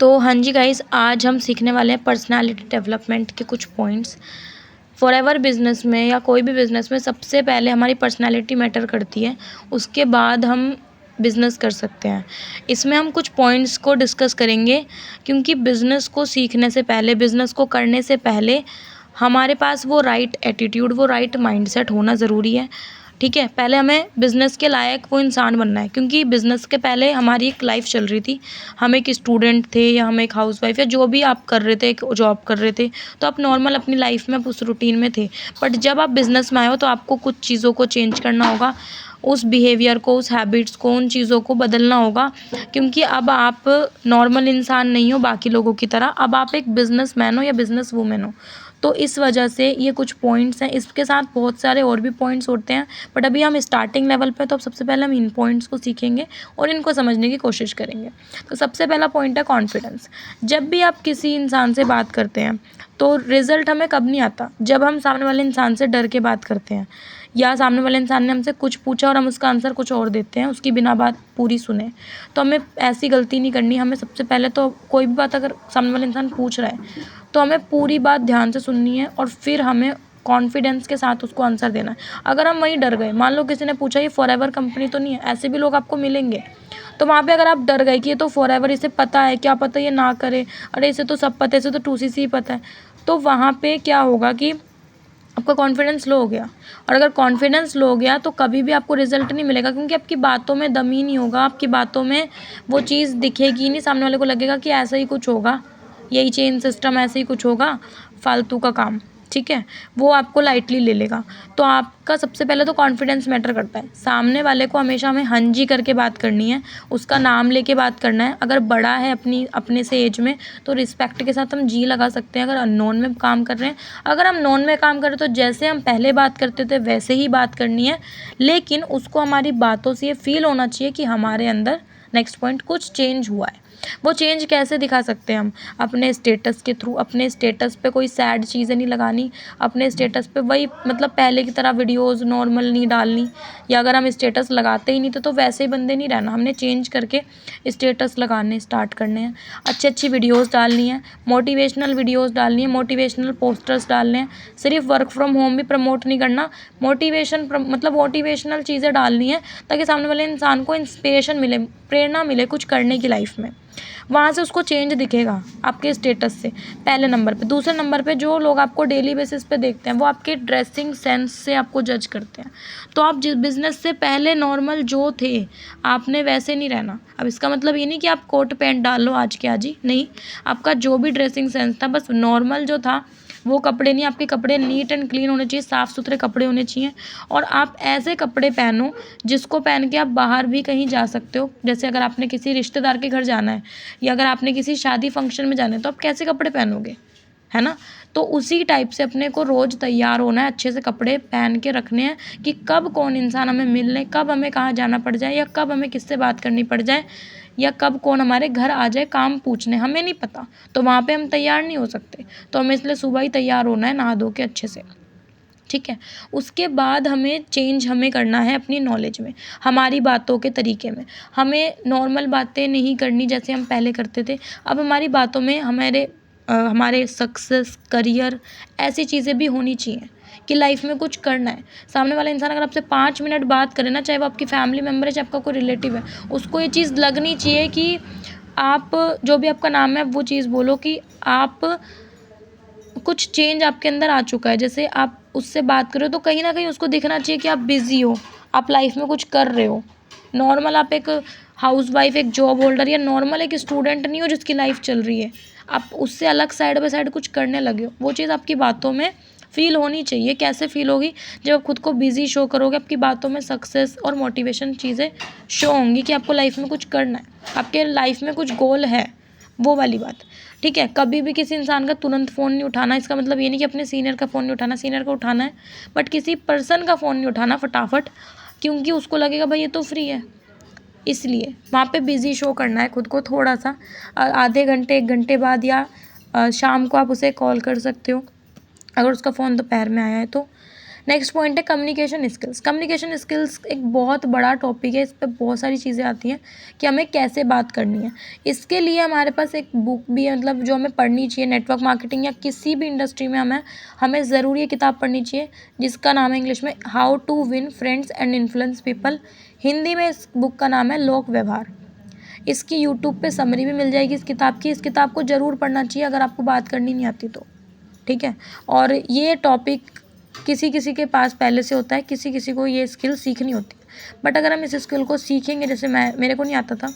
तो हाँ जी गाइस, आज हम सीखने वाले हैं पर्सनालिटी डेवलपमेंट के कुछ पॉइंट्स। फॉरएवर बिजनेस में या कोई भी बिजनेस में सबसे पहले हमारी पर्सनालिटी मैटर करती है, उसके बाद हम बिजनेस कर सकते हैं। इसमें हम कुछ पॉइंट्स को डिस्कस करेंगे, क्योंकि बिजनेस को सीखने से पहले, बिजनेस को करने से पहले हमारे पास वो राइट एटीट्यूड, वो राइट माइंडसेट होना ज़रूरी है। ठीक है, पहले हमें बिज़नेस के लायक वो इंसान बनना है, क्योंकि बिज़नेस के पहले हमारी एक लाइफ चल रही थी। हम एक स्टूडेंट थे या हम एक हाउसवाइफ या जो भी आप कर रहे थे, एक जॉब कर रहे थे, तो आप नॉर्मल अपनी लाइफ में उस रूटीन में थे। बट जब आप बिज़नेस में आए हो तो आपको कुछ चीज़ों को चेंज करना होगा, उस बिहेवियर को, उस हैबिट्स को, उन चीज़ों को बदलना होगा, क्योंकि अब आप नॉर्मल इंसान नहीं हो बाकी लोगों की तरह, अब आप एक बिज़नेसमैन हो या बिज़नेस वूमेन हो। तो इस वजह से ये कुछ पॉइंट्स हैं, इसके साथ बहुत सारे और भी पॉइंट्स होते हैं, बट अभी हम स्टार्टिंग लेवल पे, तो अब सबसे पहले हम इन पॉइंट्स को सीखेंगे और इनको समझने की कोशिश करेंगे। तो सबसे पहला पॉइंट है कॉन्फिडेंस। जब भी आप किसी इंसान से बात करते हैं तो रिज़ल्ट हमें कब नहीं आता, जब हम सामने वाले इंसान से डर के बात करते हैं, या सामने वाले इंसान ने हमसे कुछ पूछा और हम उसका आंसर कुछ और देते हैं, उसकी बिना बात पूरी सुने। तो हमें ऐसी गलती नहीं करनी। हमें सबसे पहले तो कोई भी बात अगर सामने वाला इंसान पूछ रहा है तो हमें पूरी बात ध्यान से सुननी है और फिर हमें कॉन्फिडेंस के साथ उसको आंसर देना है। अगर हम वहीं डर गए, मान लो किसी ने पूछा ये फॉरएवर कंपनी तो नहीं है, ऐसे भी लोग आपको मिलेंगे, तो वहाँ पे अगर आप डर गए कि ये तो फॉरएवर, इसे पता है, क्या पता ये ना करे, अरे इसे तो सब पता है, इसे तो 2CC ही पता है, तो वहाँ पे क्या होगा कि आपका कॉन्फिडेंस लो हो गया। और अगर कॉन्फिडेंस लो हो गया तो कभी भी आपको रिजल्ट नहीं मिलेगा, क्योंकि आपकी बातों में दम ही नहीं होगा, आपकी बातों में वो चीज़ दिखेगी नहीं, सामने वाले को लगेगा कि ऐसा ही कुछ होगा, यही चेन सिस्टम, ऐसे ही कुछ होगा, फालतू का काम। ठीक है, वो आपको लाइटली ले लेगा। तो आपका सबसे पहले तो कॉन्फिडेंस मैटर करता है। सामने वाले को हमेशा हमें हाँ जी करके बात करनी है, उसका नाम लेके बात करना है। अगर बड़ा है अपने से एज में तो रिस्पेक्ट के साथ हम जी लगा सकते हैं। अगर अननोन में काम कर रहे हैं, अगर हम नोन में काम कर रहे हैं तो जैसे हम पहले बात करते थे वैसे ही बात करनी है, लेकिन उसको हमारी बातों से ये फील होना चाहिए कि हमारे अंदर, नेक्स्ट पॉइंट, कुछ चेंज हुआ है। वो चेंज कैसे दिखा सकते हैं हम? अपने स्टेटस के थ्रू। अपने स्टेटस पे कोई सैड चीज़ें नहीं लगानी, अपने स्टेटस पे वही मतलब पहले की तरह वीडियोज़ नॉर्मल नहीं डालनी, या अगर हम स्टेटस लगाते ही नहीं तो वैसे ही बंदे नहीं रहना, हमने चेंज करके स्टेटस लगाने स्टार्ट करने हैं। अच्छी अच्छी वीडियोज़ डालनी है, मोटिवेशनल वीडियोज़ डालनी है, मोटिवेशनल पोस्टर्स डालने हैं। सिर्फ वर्क फ्रॉम होम भी प्रमोट नहीं करना, मतलब मोटिवेशनल चीज़ें डालनी है, ताकि सामने वाले इंसान को इंस्पिरेशन मिले, प्रेरणा मिले कुछ करने की लाइफ में। वहाँ से उसको चेंज दिखेगा आपके स्टेटस से, पहले नंबर पे। दूसरे नंबर पे जो लोग आपको डेली बेसिस पे देखते हैं वो आपके ड्रेसिंग सेंस से आपको जज करते हैं। तो आप जिस बिज़नेस से पहले नॉर्मल जो थे, आपने वैसे नहीं रहना। अब इसका मतलब ये नहीं कि आप कोट पैंट डाल लो आज के आज ही, नहीं। आपका जो भी ड्रेसिंग सेंस था, बस नॉर्मल जो था वो कपड़े नहीं, आपके कपड़े नीट एंड क्लीन होने चाहिए, साफ़ सुथरे कपड़े होने चाहिए। और आप ऐसे कपड़े पहनो जिसको पहन के आप बाहर भी कहीं जा सकते हो। जैसे अगर आपने किसी रिश्तेदार के घर जाना है, या अगर आपने किसी शादी फंक्शन में जाना है, तो आप कैसे कपड़े पहनोगे, है ना? तो उसी टाइप से अपने को रोज़ तैयार होना है, अच्छे से कपड़े पहन के रखने हैं कि कब कौन इंसान हमें मिल ले, कब हमें कहाँ जाना पड़ जाए, या कब हमें किससे बात करनी पड़ जाए, या कब कौन हमारे घर आ जाए काम पूछने, हमें नहीं पता। तो वहाँ पे हम तैयार नहीं हो सकते, तो हमें इसलिए सुबह ही तैयार होना है, नहा धो के अच्छे से। ठीक है, उसके बाद हमें चेंज हमें करना है अपनी नॉलेज में, हमारी बातों के तरीके में। हमें नॉर्मल बातें नहीं करनी जैसे हम पहले करते थे। अब हमारी बातों में हमारे सक्सेस, करियर, ऐसी चीज़ें भी होनी चाहिए कि लाइफ में कुछ करना है। सामने वाला इंसान अगर आपसे 5 मिनट बात करे ना, चाहे वो आपकी फैमिली मेम्बर है, चाहे आपका कोई रिलेटिव है, उसको ये चीज़ लगनी चाहिए कि आप, जो भी आपका नाम है, वो चीज़ बोलो कि आप, कुछ चेंज आपके अंदर आ चुका है। जैसे आप उससे बात कर रहे हो तो कहीं ना कहीं उसको दिखना चाहिए कि आप बिज़ी हो, आप लाइफ में कुछ कर रहे हो। नॉर्मल आप एक हाउसवाइफ, एक जॉब होल्डर, या नॉर्मल एक स्टूडेंट नहीं हो जिसकी लाइफ चल रही है, आप उससे अलग साइड बाय साइड कुछ करने लगे हो। वो चीज़ आपकी बातों में फील होनी चाहिए। कैसे फील होगी? जब आप खुद को बिज़ी शो करोगे, आपकी बातों में सक्सेस और मोटिवेशन चीज़ें शो होंगी कि आपको लाइफ में कुछ करना है, आपके लाइफ में कुछ गोल है, वो वाली बात। ठीक है, कभी भी किसी इंसान का तुरंत फ़ोन नहीं उठाना। इसका मतलब ये नहीं कि अपने सीनियर का फ़ोन नहीं उठाना, सीनियर का उठाना है, बट किसी पर्सन का फ़ोन नहीं उठाना फटाफट, क्योंकि उसको लगेगा भाई ये तो फ्री है, इसलिए वहाँ पे बिज़ी शो करना है खुद को थोड़ा सा। आधे घंटे 1 घंटे बाद, या शाम को आप उसे कॉल कर सकते हो अगर उसका फ़ोन दोपहर में आया है तो। नेक्स्ट पॉइंट है कम्युनिकेशन स्किल्स। कम्युनिकेशन स्किल्स एक बहुत बड़ा टॉपिक है, इस पे बहुत सारी चीज़ें आती हैं कि हमें कैसे बात करनी है। इसके लिए हमारे पास एक बुक भी है, मतलब जो हमें पढ़नी चाहिए नेटवर्क मार्केटिंग या किसी भी इंडस्ट्री में हमें ज़रूर ये किताब पढ़नी चाहिए, जिसका नाम है इंग्लिश में how to win friends and influence people. Hindi में इस बुक का नाम है लोक व्यवहार। इसकी यूट्यूब पे समरी भी मिल जाएगी इस किताब की। इस किताब को ज़रूर पढ़ना चाहिए अगर आपको बात करनी नहीं आती तो, ठीक है। और ये टॉपिक किसी किसी के पास पहले से होता है, किसी किसी को ये स्किल सीखनी होती है। बट अगर हम इस स्किल को सीखेंगे, जैसे मेरे को नहीं आता था,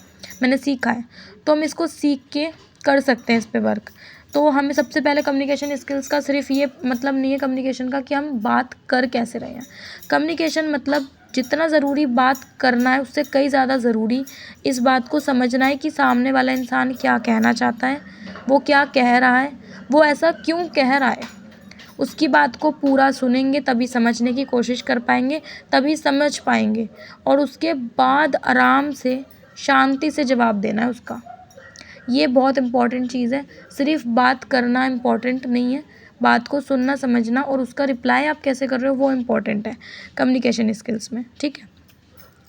मैंने सीखा है, तो हम इसको सीख के कर सकते हैं इस पे वर्क। तो हमें सबसे पहले कम्युनिकेशन स्किल्स का सिर्फ ये मतलब नहीं है कम्युनिकेशन का कि हम बात कर कैसे रहे हैं। कम्युनिकेशन मतलब जितना ज़रूरी बात करना है उससे कई ज़्यादा ज़रूरी इस बात को समझना है कि सामने वाला इंसान क्या कहना चाहता है, वो क्या कह रहा है, वो ऐसा क्यों कह रहा है। उसकी बात को पूरा सुनेंगे तभी समझने की कोशिश कर पाएंगे, तभी समझ पाएंगे, और उसके बाद आराम से शांति से जवाब देना है उसका। ये बहुत इम्पॉर्टेंट चीज़ है। सिर्फ बात करना इम्पॉर्टेंट नहीं है, बात को सुनना, समझना और उसका रिप्लाई आप कैसे कर रहे हो वो इम्पॉर्टेंट है कम्युनिकेशन स्किल्स में, ठीक है।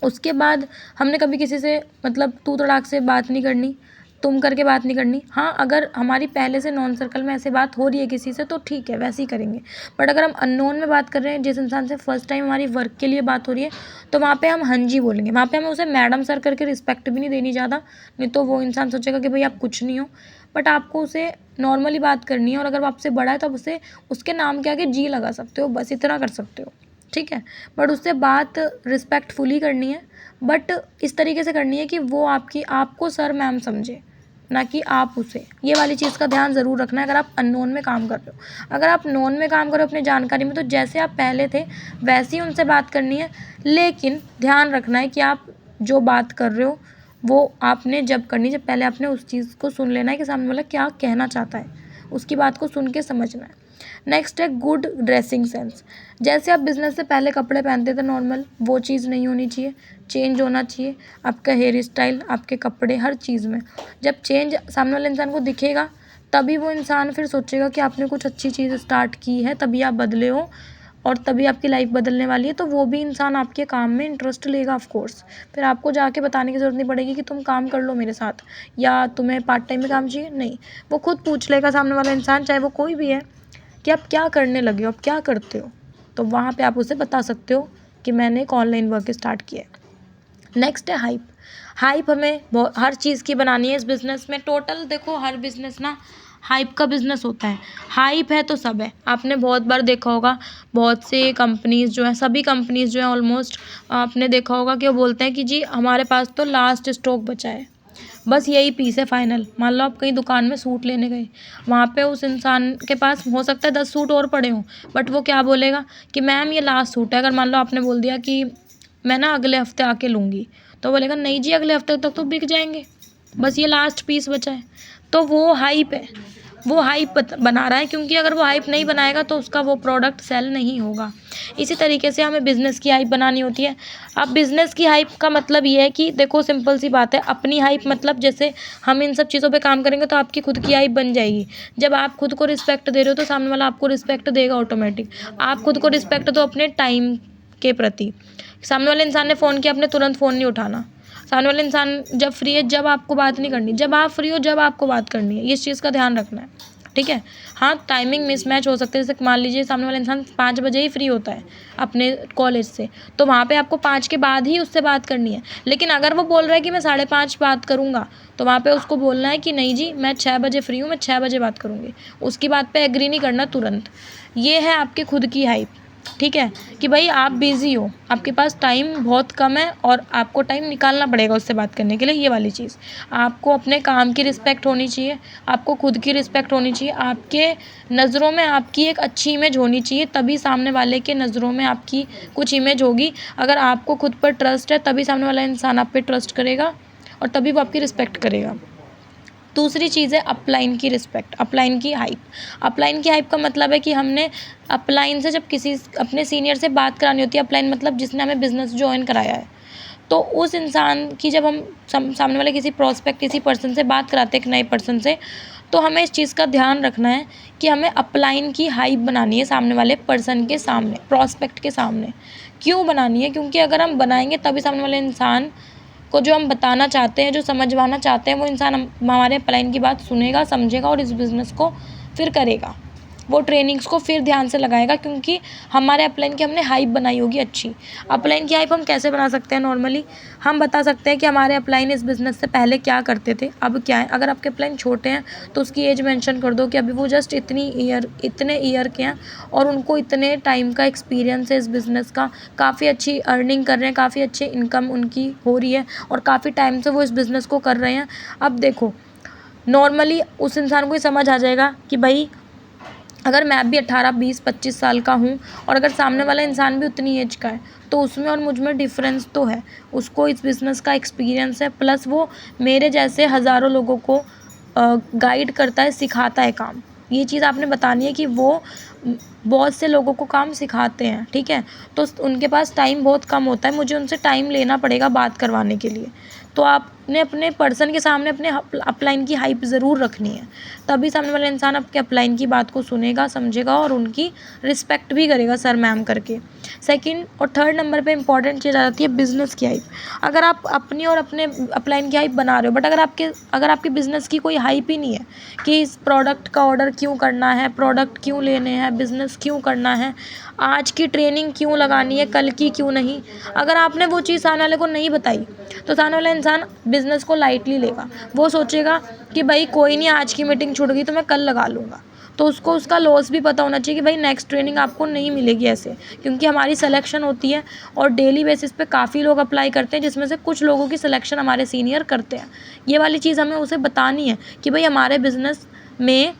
उसके बाद हमने कभी किसी से मतलब तू तड़ाक से बात नहीं करनी, तुम करके बात नहीं करनी। हाँ, अगर हमारी पहले से नॉन सर्कल में ऐसे बात हो रही है किसी से तो ठीक है, वैसे ही करेंगे। बट अगर हम अननोन में बात कर रहे हैं, जिस इंसान से फर्स्ट टाइम हमारी वर्क के लिए बात हो रही है, तो वहाँ पे हम हाँ जी बोलेंगे। वहाँ पे हमें उसे मैडम सर करके रिस्पेक्ट भी नहीं देनी ज़्यादा, नहीं तो वो इंसान सोचेगा कि भाई आप कुछ नहीं हो। बट आपको उसे नॉर्मली बात करनी है, और अगर वो आपसे बड़ा है तो आप उसे उसके नाम के आगे जी लगा सकते हो, बस इतना कर सकते हो, ठीक है। बट उससे बात रिस्पेक्टफुली करनी है, बट इस तरीके से करनी है कि वो आपको सर मैम समझे, ना कि आप उसे। ये वाली चीज़ का ध्यान ज़रूर रखना है अगर आप अननोन में काम कर रहे हो। अगर आप नोन में काम कर रहे हो अपनी जानकारी में, तो जैसे आप पहले थे वैसे ही उनसे बात करनी है, लेकिन ध्यान रखना है कि आप जो बात कर रहे हो वो आपने जब करनी, जब पहले आपने उस चीज़ को सुन लेना है कि सामने वाला क्या कहना चाहता है, उसकी बात को सुन के समझना है। नेक्स्ट है गुड ड्रेसिंग सेंस। जैसे आप बिज़नेस से पहले कपड़े पहनते थे नॉर्मल, वो चीज़ नहीं होनी चाहिए, चेंज होना चाहिए। आपका हेयर स्टाइल, आपके कपड़े, हर चीज़ में जब चेंज सामने वाले इंसान को दिखेगा, तभी वो इंसान फिर सोचेगा कि आपने कुछ अच्छी चीज़ स्टार्ट की है, तभी आप बदले हो और तभी आपकी लाइफ बदलने वाली है। तो वो भी इंसान आपके काम में इंटरेस्ट लेगा ऑफ कोर्स। फिर आपको जाके बताने की ज़रूरत नहीं पड़ेगी कि तुम काम कर लो मेरे साथ, या तुम्हें पार्ट टाइम में काम चाहिए, नहीं, वो खुद पूछ लेगा सामने वाला इंसान, चाहे वो कोई भी है, कि आप क्या करने लगे हो, आप क्या करते हो। तो वहाँ पे आप उसे बता सकते हो कि मैंने एक ऑनलाइन वर्क स्टार्ट किया है। नेक्स्ट है हाइप। हाइप हमें हर चीज़ की बनानी है इस बिज़नेस में। टोटल देखो, हर बिज़नेस ना हाइप का बिज़नेस होता है। हाइप है तो सब है। आपने बहुत बार देखा होगा, बहुत से कंपनीज़ जो हैं, सभी कंपनीज़ जो हैं ऑलमोस्ट, आपने देखा होगा कि वो बोलते हैं कि जी हमारे पास तो लास्ट स्टॉक बचा है, बस यही पीस है फाइनल। मान लो आप कहीं दुकान में सूट लेने गए, वहाँ पे उस इंसान के पास हो सकता है 10 सूट और पड़े हों, बट वो क्या बोलेगा कि मैम ये लास्ट सूट है। अगर मान लो आपने बोल दिया कि मैं ना अगले हफ्ते आके लूँगी, तो बोलेगा नहीं जी अगले हफ्ते तक तो बिक जाएंगे, बस ये लास्ट पीस बचा है। तो वो हाइप है, वो हाइप बना रहा है, क्योंकि अगर वो हाइप नहीं बनाएगा तो उसका वो प्रोडक्ट सेल नहीं होगा। इसी तरीके से हमें बिज़नेस की हाइप बनानी होती है। अब बिज़नेस की हाइप का मतलब ये है कि देखो सिंपल सी बात है, अपनी हाइप मतलब जैसे हम इन सब चीज़ों पे काम करेंगे तो आपकी खुद की हाइप बन जाएगी। जब आप खुद को रिस्पेक्ट दे रहे हो तो सामने वाला आपको रिस्पेक्ट देगा ऑटोमेटिक। आप खुद को रिस्पेक्ट दो अपने टाइम के प्रति। सामने वाले इंसान ने फ़ोन किया, आपने तुरंत फ़ोन नहीं उठाना। सामने वाले इंसान जब फ्री है, जब आपको बात नहीं करनी, जब आप फ्री हो जब आपको बात करनी है, इस चीज़ का ध्यान रखना है, ठीक है। हाँ, टाइमिंग मिसमैच हो सकते हैं, जैसे मान लीजिए सामने वाला इंसान 5 बजे ही फ्री होता है अपने कॉलेज से, तो वहाँ पे आपको 5 के बाद ही उससे बात करनी है। लेकिन अगर वो बोल रहा है कि मैं 5:30 बात करूँगा, तो वहाँ पे उसको बोलना है कि नहीं जी मैं 6 बजे फ्री हूँ, मैं 6 बजे बात करूँगी। उसकी बात पे एग्री नहीं करना तुरंत। ये है आपकी खुद की हाइप, ठीक है, कि भाई आप बिज़ी हो, आपके पास टाइम बहुत कम है और आपको टाइम निकालना पड़ेगा उससे बात करने के लिए। ये वाली चीज़, आपको अपने काम की रिस्पेक्ट होनी चाहिए, आपको खुद की रिस्पेक्ट होनी चाहिए, आपके नज़रों में आपकी एक अच्छी इमेज होनी चाहिए, तभी सामने वाले के नज़रों में आपकी कुछ इमेज होगी। अगर आपको खुद पर ट्रस्ट है तभी सामने वाला इंसान आप पे ट्रस्ट करेगा और तभी वो आपकी रिस्पेक्ट करेगा। दूसरी चीज़ है अपलाइन की रिस्पेक्ट, अपलाइन की हाइप। अपलाइन की हाइप का मतलब है कि हमने अपलाइन से जब किसी अपने सीनियर से बात करानी होती है, अपलाइन मतलब जिसने हमें बिज़नेस जॉइन कराया है, तो उस इंसान की जब हम सामने वाले किसी प्रॉस्पेक्ट किसी पर्सन से बात कराते हैं, एक नए पर्सन से, तो हमें इस चीज़ का ध्यान रखना है कि हमें अपलाइन की हाइप बनानी है सामने वाले पर्सन के सामने, प्रॉस्पेक्ट के सामने। क्यों बनानी है? क्योंकि अगर हम बनाएंगे तभी सामने वाले इंसान को जो हम बताना चाहते हैं, जो समझवाना चाहते हैं, वो इंसान हमारे अपलाइन की बात सुनेगा, समझेगा और इस बिज़नेस को फिर करेगा। वो ट्रेनिंग्स को फिर ध्यान से लगाएगा, क्योंकि हमारे अपलाइन की हमने हाइप बनाई होगी अच्छी। अपलाइन की हाइप हम कैसे बना सकते हैं? नॉर्मली हम बता सकते हैं कि हमारे अपलाइन इस बिज़नेस से पहले क्या करते थे, अब क्या है। अगर आपके अपलाइन छोटे हैं तो उसकी एज मेंशन कर दो कि अभी वो जस्ट इतने ईयर के हैं और उनको इतने टाइम का एक्सपीरियंस है इस बिज़नेस का, काफ़ी अच्छी अर्निंग कर रहे हैं, काफ़ी अच्छी इनकम उनकी हो रही है और काफ़ी टाइम से वो इस बिज़नेस को कर रहे हैं। अब देखो, नॉर्मली उस इंसान को ये समझ आ जाएगा कि भाई अगर मैं भी 18, 20, 25 साल का हूँ और अगर सामने वाला इंसान भी उतनी एज का है, तो उसमें और मुझ में डिफरेंस तो है। उसको इस बिज़नेस का एक्सपीरियंस है, प्लस वो मेरे जैसे हज़ारों लोगों को गाइड करता है, सिखाता है काम। ये चीज़ आपने बतानी है कि वो बहुत से लोगों को काम सिखाते हैं, ठीक है। तो उनके पास टाइम बहुत कम होता है, मुझे उनसे टाइम लेना पड़ेगा बात करवाने के लिए। तो आपने अपने पर्सन के सामने अपने अपलाइन की हाइप ज़रूर रखनी है, तभी सामने वाला इंसान आपके अपलाइन की बात को सुनेगा, समझेगा और उनकी रिस्पेक्ट भी करेगा सर मैम करके। सेकंड और थर्ड नंबर पे इंपॉर्टेंट चीज़ आ जाती है बिज़नेस की हाइप। अगर आप अपनी और अपने अपलाइन की हाइप बना रहे हो, बट अगर आपके बिज़नेस की कोई हाइप ही नहीं है कि इस प्रोडक्ट का ऑर्डर क्यों करना है, प्रोडक्ट क्यों लेने हैं, बिज़नेस क्यों करना है, आज की ट्रेनिंग क्यों लगानी है, कल की क्यों नहीं, अगर आपने वो चीज़ सामने वाले को नहीं बताई, तो सामने वाला इंसान बिज़नेस को लाइटली लेगा। वो सोचेगा कि भाई कोई नहीं, आज की मीटिंग छूट गई तो मैं कल लगा लूँगा। तो उसको उसका लॉस भी पता होना चाहिए कि भाई नेक्स्ट ट्रेनिंग आपको नहीं मिलेगी ऐसे, क्योंकि हमारी सिलेक्शन होती है और डेली बेसिस पे काफ़ी लोग अप्लाई करते हैं, जिसमें से कुछ लोगों की सिलेक्शन हमारे सीनियर करते हैं। ये वाली चीज़ हमें उसे बतानी है कि भाई हमारे बिज़नेस में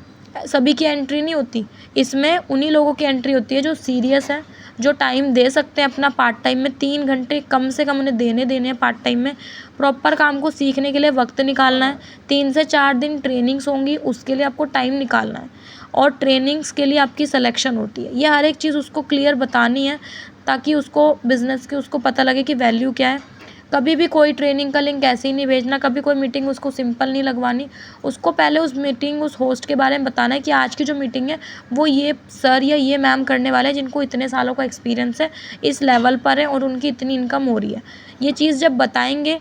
सभी की एंट्री नहीं होती, इसमें उन्हीं लोगों की एंट्री होती है जो सीरियस है, जो टाइम दे सकते हैं अपना पार्ट टाइम में। 3 घंटे कम से कम उन्हें देने हैं पार्ट टाइम में। प्रॉपर काम को सीखने के लिए वक्त निकालना है। 3 से 4 दिन ट्रेनिंग्स होंगी, उसके लिए आपको टाइम निकालना है और ट्रेनिंग्स के लिए आपकी सिलेक्शन होती है। ये हर एक चीज़ उसको क्लियर बतानी है, ताकि उसको बिज़नेस की उसको पता लगे कि वैल्यू क्या है। कभी भी कोई ट्रेनिंग का लिंक ऐसे ही नहीं भेजना, कभी कोई मीटिंग उसको सिंपल नहीं लगवानी। उसको पहले उस मीटिंग, उस होस्ट के बारे में बताना है कि आज की जो मीटिंग है वो ये सर या ये मैम करने वाले हैं, जिनको इतने सालों का एक्सपीरियंस है, इस लेवल पर है और उनकी इतनी इनकम हो रही है। ये चीज़ जब बताएंगे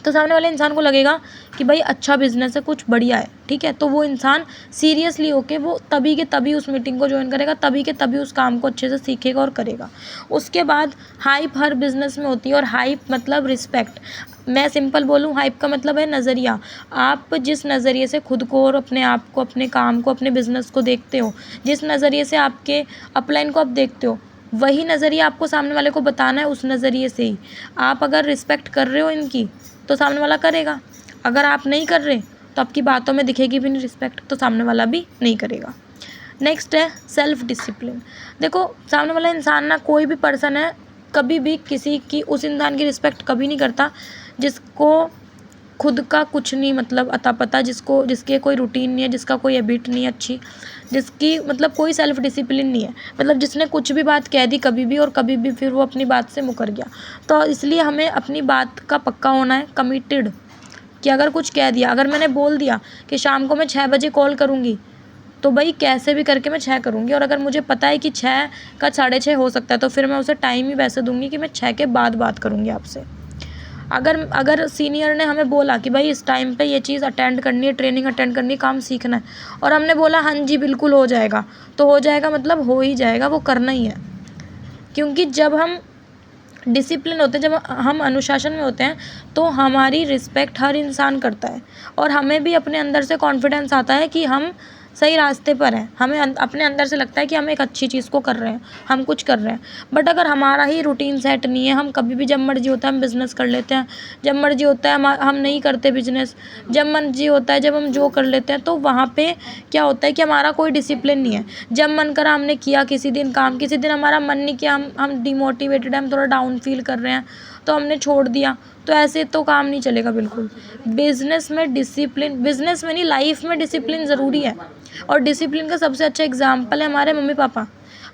तो सामने वाले इंसान को लगेगा कि भाई अच्छा बिज़नेस है, कुछ बढ़िया है, ठीक है। तो वो इंसान सीरियसली होके वो तभी के तभी उस मीटिंग को ज्वाइन करेगा, तभी के तभी उस काम को अच्छे से सीखेगा और करेगा। उसके बाद हाइप हर बिज़नेस में होती है और हाइप मतलब रिस्पेक्ट। मैं सिंपल बोलूँ, हाइप का मतलब है नज़रिया। आप जिस नज़रिए से खुद को और अपने आप को, अपने काम को, अपने बिज़नेस को देखते हो, जिस नज़रिए से आपके अपलाइन को आप देखते हो, वही नज़रिया आपको सामने वाले को बताना है। उस नज़रिए से ही आप अगर रिस्पेक्ट कर रहे हो इनकी, तो सामने वाला करेगा। अगर आप नहीं कर रहे तो आपकी बातों में दिखेगी भी नहीं रिस्पेक्ट, तो सामने वाला भी नहीं करेगा। नेक्स्ट है सेल्फ डिसिप्लिन। देखो, सामने वाला इंसान ना, कोई भी पर्सन है, कभी भी किसी की, उस इंसान की रिस्पेक्ट कभी नहीं करता जिसको खुद का कुछ नहीं मतलब अता पता, जिसके कोई रूटीन नहीं है, जिसका कोई हैबिट नहीं है अच्छी, जिसकी मतलब कोई सेल्फ डिसिप्लिन नहीं है, मतलब जिसने कुछ भी बात कह दी कभी भी और कभी भी फिर वो अपनी बात से मुकर गया। तो इसलिए हमें अपनी बात का पक्का होना है, कमिटेड, कि अगर कुछ कह दिया, अगर मैंने बोल दिया कि शाम को मैं 6 बजे कॉल करूँगी, तो भाई कैसे भी करके मैं 6 करूँगी। और अगर मुझे पता है कि 6 का 6:30 हो सकता है, तो फिर मैं उसे टाइम ही वैसे दूँगी कि मैं 6 के बाद बात करूँगी आपसे। अगर सीनियर ने हमें बोला कि भाई इस टाइम पे ये चीज़ अटेंड करनी है, ट्रेनिंग अटेंड करनी है, काम सीखना है, और हमने बोला हाँ जी बिल्कुल हो जाएगा, तो हो जाएगा मतलब हो ही जाएगा, वो करना ही है। क्योंकि जब हम डिसिप्लिन होते हैं, जब हम अनुशासन में होते हैं, तो हमारी रिस्पेक्ट हर इंसान करता है और हमें भी अपने अंदर से कॉन्फिडेंस आता है कि हम सही रास्ते पर हैं। हमें अपने अंदर से लगता है कि हम एक अच्छी चीज़ को कर रहे हैं, हम कुछ कर रहे हैं। बट अगर हमारा ही रूटीन सेट नहीं है, हम कभी भी जब मर्जी होता है हम बिज़नेस कर लेते हैं, जब मर्जी होता है हम नहीं करते बिज़नेस, जब मर्जी होता है जब हम जो कर लेते हैं, तो वहाँ पे क्या होता है कि हमारा कोई डिसिप्लिन नहीं है। जब मन करा हमने किया किसी दिन काम, किसी दिन हमारा मन नहीं किया, हम डिमोटिवेटेड हैं, हम थोड़ा डाउन फील कर रहे हैं, तो हमने छोड़ दिया, तो ऐसे तो काम नहीं चलेगा बिल्कुल। बिज़नेस में डिसिप्लिन, बिज़नेस में नहीं, लाइफ में डिसिप्लिन ज़रूरी है। और डिसिप्लिन का सबसे अच्छा एग्जाम्पल है हमारे मम्मी पापा।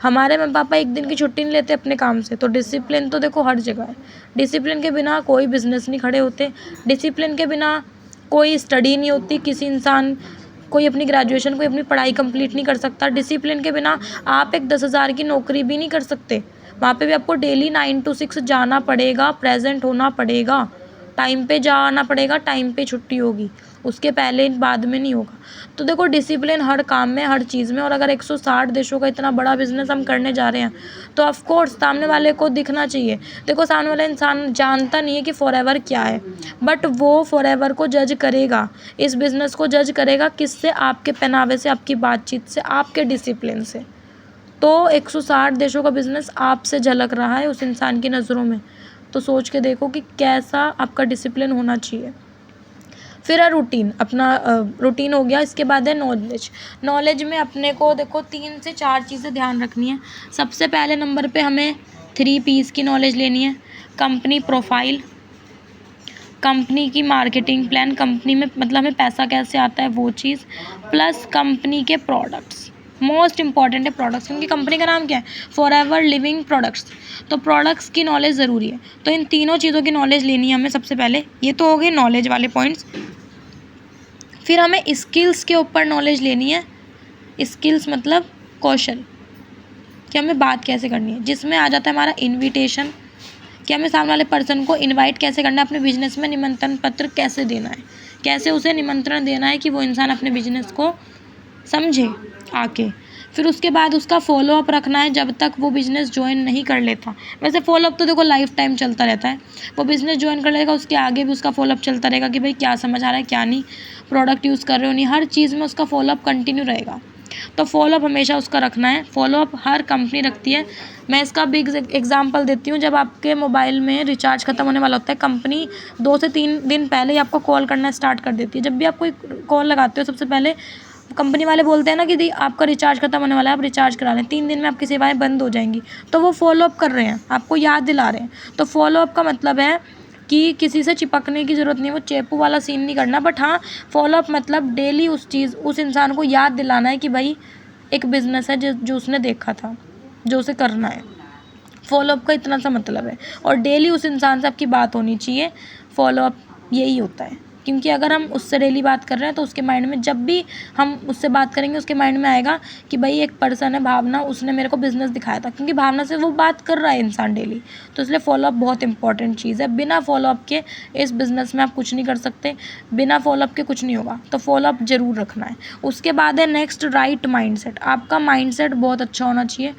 हमारे मम्मी पापा एक दिन की छुट्टी नहीं लेते अपने काम से। तो डिसिप्लिन तो देखो हर जगह है। डिसिप्लिन के बिना कोई बिज़नेस नहीं खड़े होते, डिसिप्लिन के बिना कोई स्टडी नहीं होती। किसी इंसान कोई अपनी ग्रेजुएशन, कोई अपनी पढ़ाई कंप्लीट नहीं कर सकता। डिसिप्लिन के बिना आप एक 10,000 की नौकरी भी नहीं कर सकते। वहाँ पे भी आपको डेली 9 to 6 जाना पड़ेगा, प्रेजेंट होना पड़ेगा, टाइम पे जाना पड़ेगा, टाइम पे छुट्टी होगी, उसके पहले बाद में नहीं होगा। तो देखो डिसिप्लिन हर काम में, हर चीज़ में। और अगर 160 देशों का इतना बड़ा बिजनेस हम करने जा रहे हैं तो ऑफ कोर्स सामने वाले को दिखना चाहिए। देखो सामने वाला इंसान जानता नहीं है कि फॉरएवर क्या है, बट वो फॉरएवर को जज करेगा, इस बिज़नेस को जज करेगा किससे? आपके पहनावे से, आपकी बातचीत से, आपके डिसिप्लिन से। तो 160 देशों का बिज़नेस आपसे झलक रहा है उस इंसान की नज़रों में, तो सोच के देखो कि कैसा आपका डिसिप्लिन होना चाहिए। फिर है रूटीन। अपना रूटीन हो गया। इसके बाद है नॉलेज। नॉलेज में अपने को देखो 3 से 4 चीज़ें ध्यान रखनी है। सबसे पहले नंबर पे हमें 3 P's की नॉलेज लेनी है। कंपनी प्रोफाइल, कंपनी की मार्केटिंग प्लान, कंपनी में मतलब हमें पैसा कैसे आता है वो चीज़, प्लस कंपनी के प्रोडक्ट्स। मोस्ट इंपॉर्टेंट है प्रोडक्ट्स, क्योंकि कंपनी का नाम क्या है? Forever living products. तो प्रोडक्ट्स की नॉलेज ज़रूरी है। तो इन तीनों चीज़ों की नॉलेज लेनी है हमें सबसे पहले। ये तो हो गए नॉलेज वाले पॉइंट्स। फिर हमें स्किल्स के ऊपर नॉलेज लेनी है। स्किल्स मतलब कौशल, कि हमें बात कैसे करनी है, जिसमें आ जाता है हमारा इनविटेशन, कि हमें सामने वाले पर्सन को इनवाइट कैसे करना है, अपने बिजनेस में निमंत्रण पत्र कैसे देना है, कैसे उसे निमंत्रण देना है कि वो इंसान अपने बिजनेस को समझे आके। फिर उसके बाद उसका फॉलोअप रखना है जब तक वो बिज़नेस ज्वाइन नहीं कर लेता। वैसे फॉलोअप तो देखो लाइफ टाइम चलता रहता है। वो बिज़नेस ज्वाइन कर लेगा उसके आगे भी उसका फॉलोअप चलता रहेगा कि भाई क्या समझ आ रहा है, क्या नहीं, प्रोडक्ट यूज़ कर रहे हो नहीं, हर चीज़ में उसका फॉलोअप कंटिन्यू रहेगा। तो फॉलोअप हमेशा उसका रखना है। फॉलोअप हर कंपनी रखती है। मैं इसका बिग एग्जांपल देती हूँ। जब आपके मोबाइल में रिचार्ज ख़त्म होने वाला होता है, कंपनी 2 से 3 दिन पहले ही आपको कॉल करना स्टार्ट कर देती है। जब भी आप कोई कॉल लगाते हो सबसे पहले कंपनी वाले बोलते हैं ना कि दी आपका रिचार्ज खत्म होने वाला है, आप रिचार्ज करा लें, 3 दिन में आपकी सेवाएं बंद हो जाएंगी। तो वो फॉलोअप कर रहे हैं, आपको याद दिला रहे हैं। तो फॉलोअप का मतलब है कि किसी से चिपकने की ज़रूरत नहीं है, वो चेपू वाला सीन नहीं करना। बट हाँ, फॉलोअप मतलब डेली उस इंसान को याद दिलाना है कि भाई एक बिज़नेस है जो उसने देखा था, जो उसे करना है। फॉलोअप का इतना सा मतलब है। और डेली उस इंसान से आपकी बात होनी चाहिए। फॉलोअप यही होता है, क्योंकि अगर हम उससे डेली बात कर रहे हैं तो उसके माइंड में, जब भी हम उससे बात करेंगे उसके माइंड में आएगा कि भाई एक पर्सन है भावना, उसने मेरे को बिज़नेस दिखाया था, क्योंकि भावना से वो बात कर रहा है इंसान डेली। तो इसलिए फॉलोअप बहुत इंपॉर्टेंट चीज़ है। बिना फॉलोअप के इस बिज़नेस में आप कुछ नहीं कर सकते, बिना फॉलोअप के कुछ नहीं होगा। तो फॉलोअप ज़रूर रखना है। उसके बाद है नेक्स्ट, राइट माइंडसेट। आपका माइंडसेट बहुत अच्छा होना चाहिए।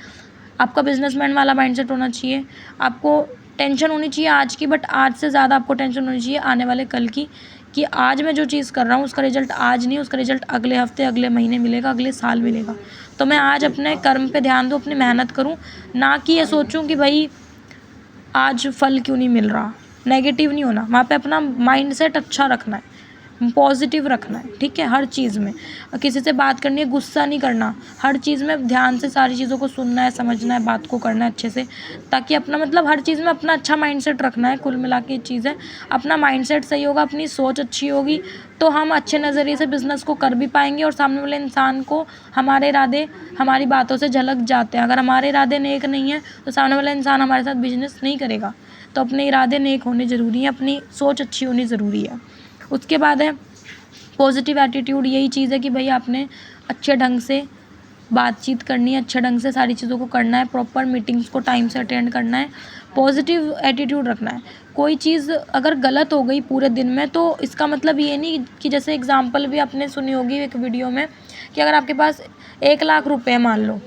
आपका बिजनेसमैन वाला माइंडसेट होना चाहिए। आपको टेंशन होनी चाहिए आज की, बट आज से ज़्यादा आपको टेंशन होनी चाहिए आने वाले कल की, कि आज मैं जो चीज़ कर रहा हूँ उसका रिजल्ट आज नहीं, उसका रिजल्ट अगले हफ्ते, अगले महीने मिलेगा, अगले साल मिलेगा। तो मैं आज अपने कर्म पे ध्यान दूँ, अपनी मेहनत करूँ, ना कि ये सोचूँ कि भाई आज फल क्यों नहीं मिल रहा। नेगेटिव नहीं होना, वहाँ पे अपना माइंडसेट अच्छा रखना है, पॉजिटिव रखना है। ठीक है, हर चीज़ में किसी से बात करनी है, गुस्सा नहीं करना, हर चीज़ में ध्यान से सारी चीज़ों को सुनना है, समझना है, बात को करना है अच्छे से, ताकि अपना मतलब हर चीज़ में अपना अच्छा माइंडसेट रखना है। कुल मिला के चीज़ है, अपना माइंडसेट सही होगा, अपनी सोच अच्छी होगी, तो हम अच्छे नज़रिए से बिज़नेस को कर भी पाएंगे। और सामने वाले इंसान को हमारे इरादे हमारी बातों से झलक जाते हैं। अगर हमारे इरादे नेक नहीं है तो सामने वाला इंसान हमारे साथ बिजनेस नहीं करेगा। तो अपने इरादे नेक होने ज़रूरी है, अपनी सोच अच्छी होनी ज़रूरी है। उसके बाद है पॉजिटिव एटीट्यूड। यही चीज़ है कि भाई आपने अच्छे ढंग से बातचीत करनी है, अच्छे ढंग से सारी चीज़ों को करना है, प्रॉपर मीटिंग्स को टाइम से अटेंड करना है, पॉजिटिव एटीट्यूड रखना है। कोई चीज़ अगर गलत हो गई पूरे दिन में तो इसका मतलब ये नहीं कि, जैसे एग्जांपल भी आपने सुनी होगी एक वीडियो में, कि अगर आपके पास 1 लाख रुपए मान लो,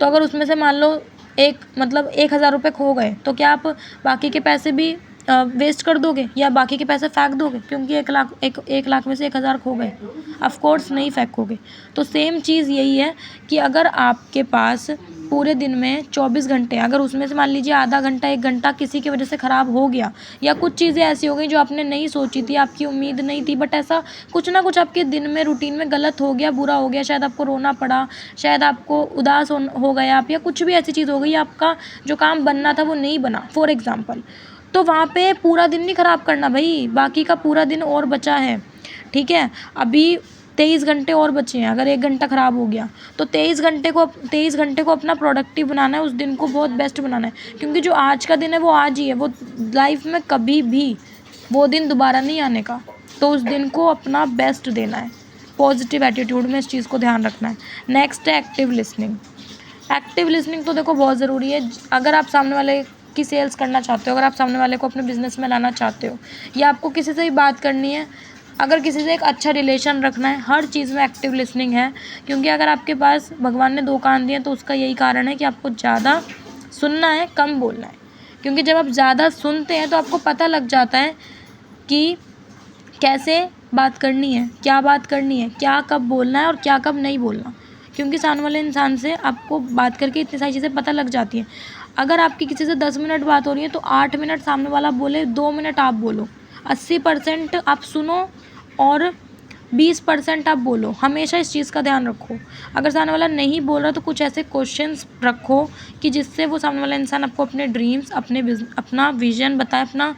तो अगर उसमें से मान लो 1,000 रुपये खो गए, तो क्या आप बाकी के पैसे भी वेस्ट कर दोगे या बाकी के पैसे फेंक दोगे क्योंकि 1 लाख में से 1,000 खो गए? ऑफ कोर्स नहीं फेंकोगे। तो सेम चीज़ यही है कि अगर आपके पास पूरे दिन में 24 घंटे, अगर उसमें से मान लीजिए आधा घंटा 1 घंटा किसी की वजह से ख़राब हो गया, या कुछ चीज़ें ऐसी हो गई जो आपने नहीं सोची थी, आपकी उम्मीद नहीं थी, बट ऐसा कुछ ना कुछ आपके दिन में रूटीन में गलत हो गया, बुरा हो गया, शायद आपको रोना पड़ा, शायद आपको उदास हो गया आप, या कुछ भी ऐसी चीज़ हो गई, आपका जो काम बनना था वो नहीं बना फॉर एग्ज़ाम्पल, तो वहाँ पे पूरा दिन नहीं ख़राब करना भाई, बाकी का पूरा दिन और बचा है। ठीक है, अभी 23 घंटे और बचे हैं। अगर 1 घंटा ख़राब हो गया तो 23 घंटे को अपना प्रोडक्टिव बनाना है, उस दिन को बहुत बेस्ट बनाना है, क्योंकि जो आज का दिन है वो आज ही है, वो लाइफ में कभी भी वो दिन दोबारा नहीं आने का। तो उस दिन को अपना बेस्ट देना है, पॉजिटिव एटीट्यूड में इस चीज़ को ध्यान रखना है। नेक्स्ट है एक्टिव लिसनिंग। एक्टिव लिसनिंग तो देखो बहुत ज़रूरी है। अगर आप सामने वाले की सेल्स करना चाहते हो, अगर आप सामने वाले को अपने बिज़नेस में लाना चाहते हो, या आपको किसी से भी बात करनी है, अगर किसी से एक अच्छा रिलेशन रखना है, हर चीज़ में एक्टिव लिसनिंग है। क्योंकि अगर आपके पास भगवान ने 2 कान दिए तो उसका यही कारण है कि आपको ज़्यादा सुनना है, कम बोलना है। क्योंकि जब आप ज़्यादा सुनते हैं तो आपको पता लग जाता है कि कैसे बात करनी है, क्या बात करनी है, क्या कब बोलना है और क्या कब नहीं बोलना। क्योंकि सामने वाले इंसान से आपको बात करके इतनी सारी चीज़ें पता लग जाती हैं। अगर आपकी किसी से 10 मिनट बात हो रही है तो 8 मिनट सामने वाला बोले, 2 मिनट आप बोलो। 80% आप सुनो और 20% आप बोलो। हमेशा इस चीज़ का ध्यान रखो। अगर सामने वाला नहीं बोल रहा तो कुछ ऐसे क्वेश्चंस रखो कि जिससे वो सामने वाला इंसान आपको अपने ड्रीम्स, अपना विजन बताए, अपना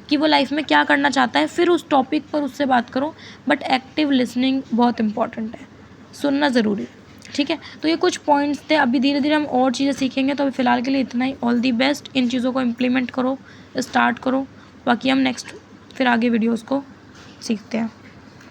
कि वो लाइफ में क्या करना चाहता है, फिर उस टॉपिक पर उससे बात करो। बट एक्टिव लिसनिंग बहुत इंपॉर्टेंट है, सुनना ज़रूरी है। ठीक है, तो ये कुछ पॉइंट्स थे। अभी धीरे धीरे हम और चीज़ें सीखेंगे, तो अभी फ़िलहाल के लिए इतना ही। All the best. इन चीज़ों को इम्प्लीमेंट करो, स्टार्ट करो, बाकी हम नेक्स्ट फिर आगे वीडियोज़ को सीखते हैं।